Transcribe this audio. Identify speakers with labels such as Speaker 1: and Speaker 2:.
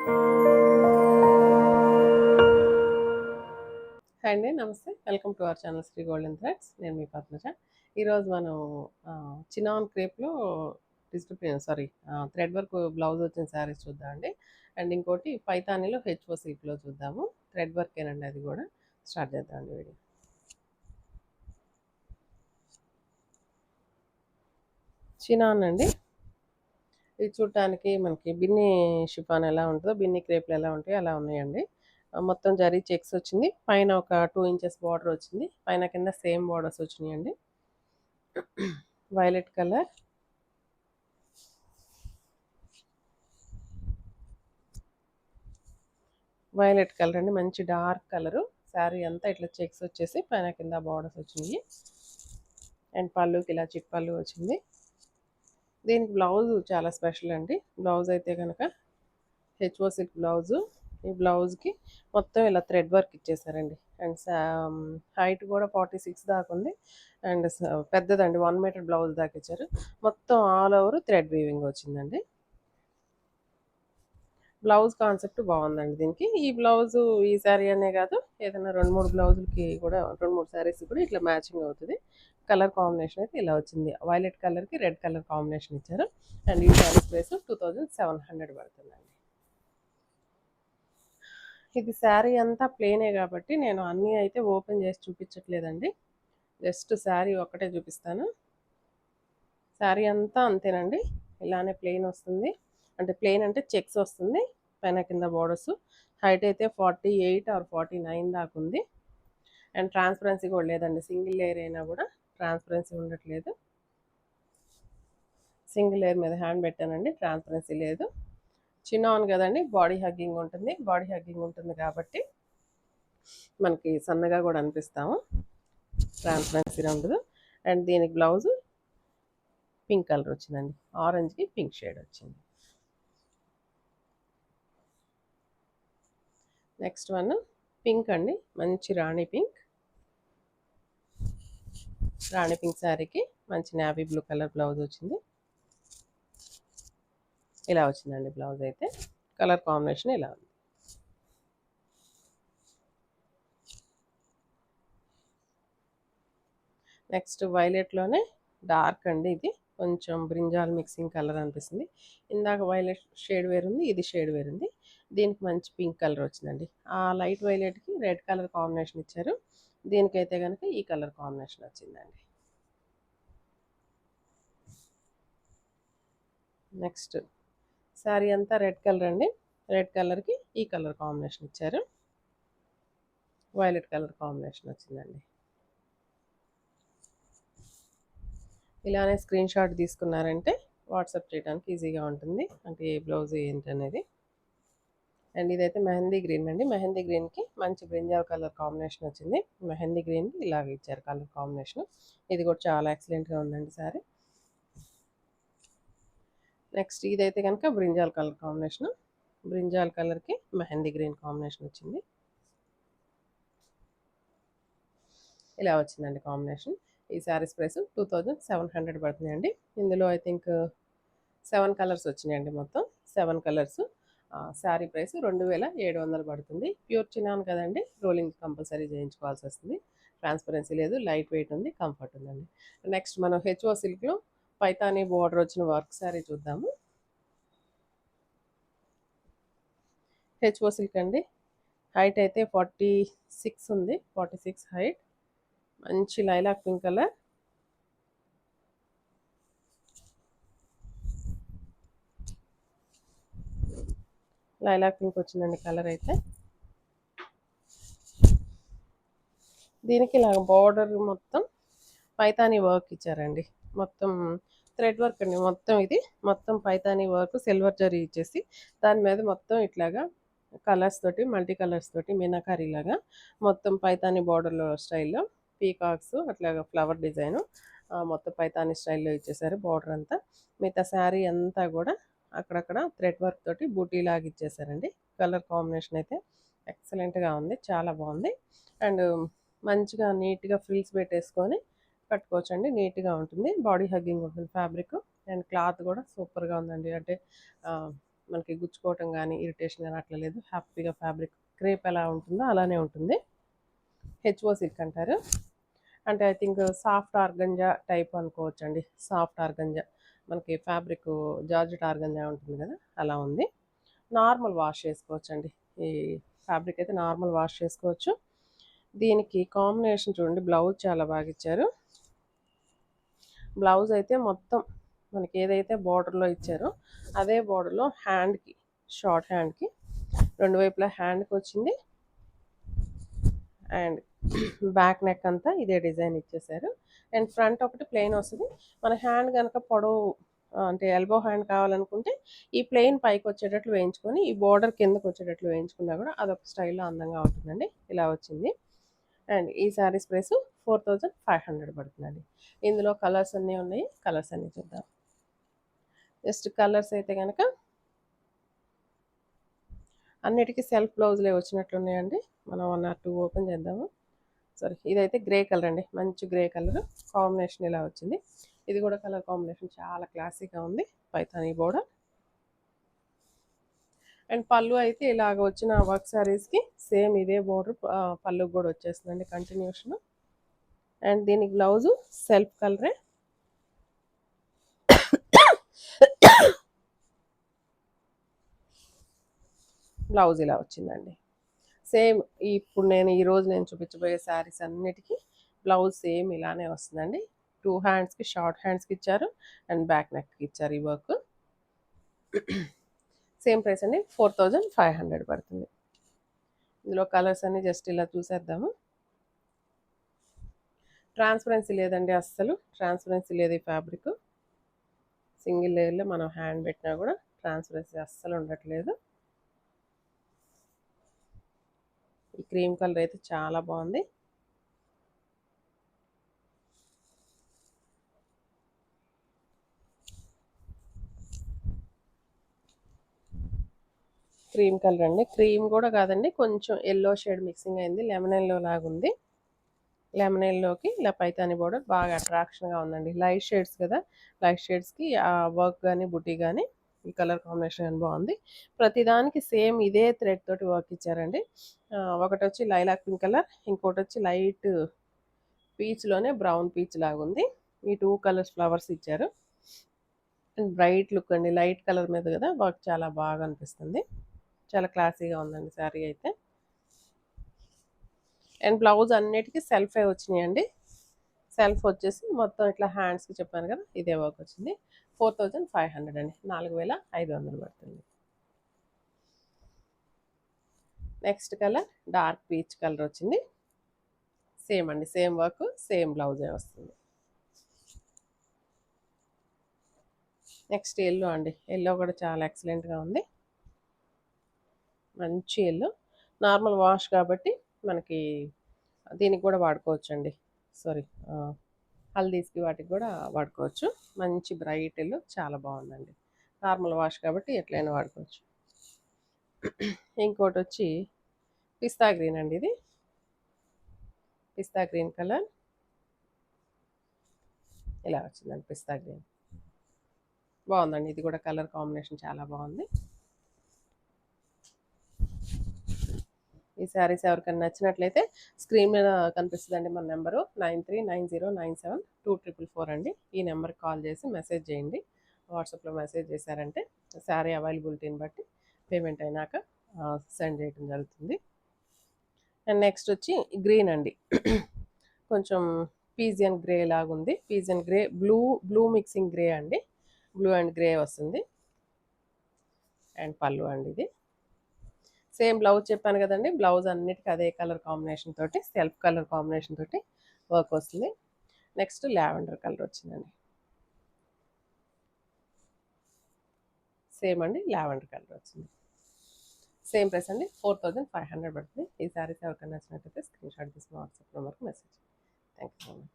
Speaker 1: Hi అండి, నమస్తే. Welcome to our channel Shri golden threads. నేను మీ పద్మజ. ఈరోజు మనం చినాన్ క్రేప్లో థ్రెడ్ వర్క్ బ్లౌజ్ వచ్చిన శారీస్ చూద్దామండి. అండ్ ఇంకోటి పైతానీలో హెచ్ఓ సిల్క్లో చూద్దాము. థ్రెడ్ వర్కేనండి, అది కూడా స్టార్ట్ చేద్దామండి వీడియో. చినాన్ అండి, ఇది చూడటానికి మనకి బిన్ని షిఫాన్ ఎలా ఉంటుందో, బిన్ని క్రేప్లు ఎలా ఉంటాయో అలా ఉన్నాయండి. మొత్తం జరీ చెక్స్ వచ్చింది. పైన ఒక 2 ఇంచెస్ బార్డర్ వచ్చింది. పైన కింద సేమ్ బార్డర్స్ వచ్చినాయండి. వైలెట్ కలర్, అండి, మంచి డార్క్ కలరు. శారీ అంతా ఇట్లా చెక్స్ వచ్చేసి పైన కింద బార్డర్స్ వచ్చినాయి. అండ్ పళ్ళుకి ఇలా చిట్ పళ్ళు వచ్చింది. దీనికి బ్లౌజ్ చాలా స్పెషల్ అండి. బ్లౌజ్ అయితే కనుక హెచ్ఓ సిల్క్ బ్లౌజు. ఈ బ్లౌజ్కి మొత్తం ఇలా థ్రెడ్ వర్క్ ఇచ్చేసారండి. అండ్ హైట్ కూడా 46 దాకా ఉంది. అండ్ పెద్దదండి, 1 మీటర్ బ్లౌజ్ దాకా ఇచ్చారు. మొత్తం ఆల్ ఓవర్ థ్రెడ్ వీవింగ్ వచ్చిందండి. బ్లౌజ్ కాన్సెప్ట్ బాగుందండి దీనికి. ఈ బ్లౌజు ఈ శారీ అనే కాదు, ఏదైనా 2-3 బ్లౌజులకి కూడా, 2-3 శారీస్ కూడా ఇట్లా మ్యాచింగ్ అవుతుంది. కలర్ కాంబినేషన్ అయితే ఇలా వచ్చింది. వైలెట్ కలర్కి రెడ్ కలర్ కాంబినేషన్ ఇచ్చారు. అండ్ ఈ శారీ ప్రైస్ 2700 పడుతుందండి. ఇది శారీ అంతా ప్లేనే కాబట్టి నేను అన్నీ అయితే ఓపెన్ చేసి చూపించట్లేదండి. జస్ట్ శారీ ఒక్కటే చూపిస్తాను. శారీ అంతా అంతేనండి, ఇలానే ప్లెయిన్ వస్తుంది. అంటే ప్లెయిన్ అంటే చెక్స్ వస్తుంది పైన కింద బోర్డర్స్. హైట్ అయితే 48 ఆర్ 49 దాకా ఉంది. అండ్ ట్రాన్స్పరెన్సీ కూడా లేదండి. సింగిల్ లేయర్ అయినా కూడా ట్రాన్స్పరెన్సీ ఉండట్లేదు. సింగిల్ లేయర్ మీద హ్యాండ్ పెట్టానండి, ట్రాన్స్పరెన్సీ లేదు. చిన్నాన్ కదండి, బాడీ హగ్గింగ్ ఉంటుంది కాబట్టి మనకి సన్నగా కూడా అనిపిస్తాము, ట్రాన్స్పరెన్సీ ఉండదు. అండ్ దీనికి బ్లౌజ్ పింక్ కలర్ వచ్చిందండి. ఆరెంజ్కి పింక్ షేడ్ వచ్చింది. నెక్స్ట్ వన్ పింక్ అండి, మంచి రాణి పింక్ శారీకి మంచి నావీ బ్లూ కలర్ బ్లౌజ్ వచ్చింది. ఇలా వచ్చిందండి బ్లౌజ్ అయితే. కలర్ కాంబినేషన్ ఇలా ఉంది. నెక్స్ట్ వైలెట్లోనే డార్క్ అండి, ఇది కొంచెం బ్రింజాల్ మిక్సింగ్ కలర్ అనిపిస్తుంది. ఇందాక వైలెట్ షేడ్ వేరుంది, ఇది షేడ్ వేరుంది. దీనికి మంచి పింక్ కలర్ వచ్చిందండి. ఆ లైట్ వైలెట్కి రెడ్ కలర్ కాంబినేషన్ ఇచ్చారు. దీనికైతే కనుక ఈ కలర్ కాంబినేషన్ వచ్చిందండి. నెక్స్ట్ శారీ అంతా రెడ్ కలర్ అండి. రెడ్ కలర్కి ఈ కలర్ కాంబినేషన్ ఇచ్చారు. వైలెట్ కలర్ కాంబినేషన్ వచ్చిందండి. ఇలానే స్క్రీన్ షాట్ తీసుకున్నారంటే వాట్సాప్ చేయడానికి ఈజీగా ఉంటుంది, అంటే ఏ బ్లౌజ్ ఏంటనేది. అండ్ ఇదైతే మెహందీ గ్రీన్ అండి. మెహందీ గ్రీన్కి మంచి బ్రింజాల్ కలర్ కాంబినేషన్ వచ్చింది. మెహందీ గ్రీన్కి ఇలాగ ఇచ్చారు కలర్ కాంబినేషన్. ఇది కూడా చాలా ఎక్సలెంట్గా ఉందండి సారీ. నెక్స్ట్ ఇదైతే కనుక బ్రింజాల్ కలర్ కాంబినేషన్. బ్రింజాల్ కలర్కి మెహందీ గ్రీన్ కాంబినేషన్ వచ్చింది. ఇలా వచ్చిందండి కాంబినేషన్. ఈ శారీస్ ప్రైస్ 2700 పడుతుందండి. ఇందులో ఐ థింక్ 7 కలర్స్ వచ్చినాయండి, మొత్తం 7 కలర్స్. శారీ ప్రైస్ 2700 పడుతుంది. ప్యూర్ చినాన్ కదండి, రోలింగ్ కంపల్సరీ చేయించుకోవాల్సి వస్తుంది. ట్రాన్స్పరెన్సీ లేదు, లైట్ వెయిట్ ఉంది, కంఫర్ట్ ఉందండి. నెక్స్ట్ మనం హెచ్ఓ సిల్క్లో పైతానీ బోర్డర్ వచ్చిన వర్క్ శారీ చూద్దాము. హెచ్ఓ సిల్క్ అండి, హైట్ అయితే 46 ఉంది, 46 హైట్. మంచి lilac pink colour, lilac pink వచ్చిందండి కలర్ అయితే. దీనికి ఇలా బార్డర్ మొత్తం పైతానీ వర్క్ ఇచ్చారండి. మొత్తం థ్రెడ్ వర్క్ అండి, మొత్తం పైతానీ వర్క్ సిల్వర్ జరీ ఇచ్చేసి దాని మీద మొత్తం ఇట్లాగా కలర్స్ తోటి, మల్టీ కలర్స్ తోటి మీనాకారీ లాగా మొత్తం పైతానీ బార్డర్లో స్టైల్లో పీకాక్స్ అట్లాగా ఫ్లవర్ డిజైను మొత్తం పైతానీ స్టైల్లో ఇచ్చేసారు బార్డర్ అంతా. మిగతా శారీ అంతా కూడా అక్కడక్కడ థ్రెడ్ వర్క్ తోటి బూటీ లాగా ఇచ్చేసారండి. కలర్ కాంబినేషన్ అయితే ఎక్సలెంట్గా ఉంది, చాలా బాగుంది. అండ్ మంచిగా నీట్గా ఫ్రిల్స్ పెట్టేసుకొని కట్టుకోవచ్చండి, నీట్గా ఉంటుంది. బాడీ హగ్గింగ్ ఉంటుంది ఫ్యాబ్రిక్. అండ్ క్లాత్ కూడా సూపర్గా ఉందండి. అంటే మనకి గుచ్చుకోవటం కానీ ఇరిటేషన్ కానీ అట్లా లేదు. హ్యాపీగా ఫ్యాబ్రిక్ క్రేప్ ఎలా ఉంటుందో అలానే ఉంటుంది. హెచ్ఓ సిల్క్ అంటారు. అంటే I think soft organza type అనుకోవచ్చండి. సాఫ్ట్ ఆర్గంజా మనకి ఫ్యాబ్రిక్ జార్జెట్ ఆర్గంజా ఉంటుంది కదా, అలా ఉంది. నార్మల్ వాష్ చేసుకోవచ్చండి. ఈ ఫ్యాబ్రిక్ అయితే నార్మల్ వాష్ చేసుకోవచ్చు. దీనికి కాంబినేషన్ చూడండి, బ్లౌజ్ చాలా బాగా ఇచ్చారు. బ్లౌజ్ అయితే మొత్తం మనకి ఏదైతే బార్డర్లో ఇచ్చారో అదే బార్డర్లో హ్యాండ్కి, షార్ట్ హ్యాండ్కి రెండు వైపులా హ్యాండ్కి వచ్చింది. అండ్ బ్యాక్ నెక్ అంతా ఇదే డిజైన్ ఇచ్చేసారు. అండ్ ఫ్రంట్ ఒకటి ప్లెయిన్ వస్తుంది. మన హ్యాండ్ కనుక పొడవు అంటే ఎల్బో హ్యాండ్ కావాలనుకుంటే ఈ ప్లెయిన్ పైకి వచ్చేటట్లు వేయించుకొని ఈ బోర్డర్ కిందకు వచ్చేటట్లు వేయించుకున్నా కూడా అదొక స్టైల్లో అందంగా ఉంటుందండి. ఇలా వచ్చింది. అండ్ ఈ శారీస్ ప్రైస్ 4500 పడుతుందండి. ఇందులో కలర్స్ అన్నీ ఉన్నాయి. కలర్స్ అన్నీ చూద్దాం. జస్ట్ కలర్స్ అయితే కనుక అన్నిటికీ సెల్ఫ్ బ్లౌజ్లే వచ్చినట్లున్నాయండి. మనం 1 or 2 ఓపెన్ చేద్దాము. సారీ, ఇదైతే గ్రే కలర్ అండి. మంచి గ్రే కలర్ కాంబినేషన్ ఇలా వచ్చింది. ఇది కూడా కలర్ కాంబినేషన్ చాలా క్లాసీగా ఉంది. పైతానీ బోర్డర్. అండ్ పళ్ళు అయితే ఇలాగ వచ్చిన వర్క్ శారీస్కి సేమ్ ఇదే బోర్డర్ పళ్ళుకి కూడా వచ్చేస్తుందండి కంటిన్యూషన్. అండ్ దీనికి బ్లౌజు సెల్ఫ్ కలరే. బ్లౌజ్ ఇలా వచ్చిందండి. సేమ్ ఇప్పుడు ఈరోజు నేను చూపించబోయే శారీస్ అన్నిటికీ బ్లౌజ్ సేమ్ ఇలానే వస్తుందండి. 2 హ్యాండ్స్కి షార్ట్ హ్యాండ్స్కి ఇచ్చారు అండ్ బ్యాక్ నెక్కి ఇచ్చారు ఈ వర్క్. సేమ్ ప్రైస్ అండి, 4500 పడుతుంది. ఇందులో కలర్స్ అన్ని జస్ట్ ఇలా చూసేద్దాము. ట్రాన్స్పరెన్సీ లేదండి, అస్సలు ట్రాన్స్పరెన్సీ లేదు. ఈ ఫ్యాబ్రిక్ సింగిల్ లేయర్లో మనం హ్యాండ్ పెట్టినా కూడా ట్రాన్స్పరెన్సీ అస్సలు ఉండట్లేదు. ఈ క్రీమ్ కలర్ అయితే చాలా బాగుంది. క్రీమ్ కలర్ అండి. క్రీమ్ కూడా కాదండి, కొంచెం ఎల్లో షేడ్ మిక్సింగ్ అయింది. లెమన్ ఎల్లో లాగా ఉంది. లెమన్ ఎల్లోకి ఇలా పైతాని బోర్డర్ బాగా అట్రాక్షన్గా ఉందండి. లైట్ షేడ్స్ కదా, లైట్ షేడ్స్కి ఆ వర్క్ కానీ బుట్టి కానీ ఈ కలర్ కాంబినేషన్ బాగుంది. ప్రతిదానికి సేమ్ ఇదే థ్రెడ్ తోటి వర్క్ ఇచ్చారండి. ఒకటి వచ్చి లైలాక్ పింక్ కలర్, ఇంకోటి వచ్చి లైట్ పీచ్లోనే బ్రౌన్ పీచ్ లాగా ఉంది. ఈ 2 కలర్స్ ఫ్లవర్స్ ఇచ్చారు. అండ్ బ్రైట్ లుక్ అండి, లైట్ కలర్ మీద కదా వర్క్ చాలా బాగా అనిపిస్తుంది. చాలా క్లాసీగా ఉందండి శారీ అయితే. అండ్ బ్లౌజ్ అన్నిటికీ సెల్ఫే వచ్చినాయండి. సెల్ఫ్ వచ్చేసి మొత్తం ఇట్లా హ్యాండ్స్కి చెప్పాను కదా, ఇదే వర్క్ వచ్చింది. 4500 అండి, 4500 పడుతుంది. Next colour dark peach colour వచ్చింది. సేమ్ అండి, సేమ్ వర్క్, సేమ్ బ్లౌజే వస్తుంది. నెక్స్ట్ ఎల్లో అండి. ఎల్లో కూడా చాలా ఎక్సలెంట్గా ఉంది. మంచి ఎల్లో, నార్మల్ వాష్ కాబట్టి మనకి దీనికి కూడా వాడుకోవచ్చు అండి. సారీ, హల్దీస్కి వాటికి కూడా వాడుకోవచ్చు. మంచి బ్రైట్ ఎల్లో, చాలా బాగుందండి. నార్మల్ వాష్ కాబట్టి ఎట్లయినా వాడుకోవచ్చు. ఇంకోటి వచ్చి పిస్తా గ్రీన్ అండి. ఇది పిస్తా గ్రీన్ కలర్ ఇలా వచ్చిందండి. పిస్తా గ్రీన్ బాగుందండి. ఇది కూడా కలర్ కాంబినేషన్ చాలా బాగుంది. ఈ శారీస్ ఎవరికైనా నచ్చినట్లయితే స్క్రీన్ మీద కనిపిస్తుందండి మన నెంబరు 9390972444 అండి. ఈ నెంబర్కి కాల్ చేసి మెసేజ్ చేయండి. వాట్సాప్లో మెసేజ్ చేశారంటే శారీ అవైలబిలిటీని బట్టి పేమెంట్ అయినాక సెండ్ చేయడం జరుగుతుంది. అండ్ నెక్స్ట్ వచ్చి గ్రీన్ అండి. కొంచెం పీజియన్ గ్రే లాగా ఉంది. Pigeon grey, blue mixing grey అండి. బ్లూ అండ్ గ్రే వస్తుంది. అండ్ పళ్ళు అండి. ఇది సేమ్ బ్లౌజ్ చెప్పాను కదండి, బ్లౌజ్ అన్నిటికీ అదే కలర్ కాంబినేషన్ తోటి, సెల్ఫ్ కలర్ కాంబినేషన్ తోటి వర్క్ వస్తుంది. నెక్స్ట్ లావెండర్ కలర్ వచ్చిందండి. సేమ్ అండి, లావెండర్ కలర్ వచ్చింది. సేమ్ ప్రైస్ అండి, 4500 పడుతుంది. ఈ సారీస్ ఎవరికైనా నచ్చినట్టయితే స్క్రీన్ షాట్ తీసుకుని వాట్సాప్ నెంబర్కి message. Thank you so much.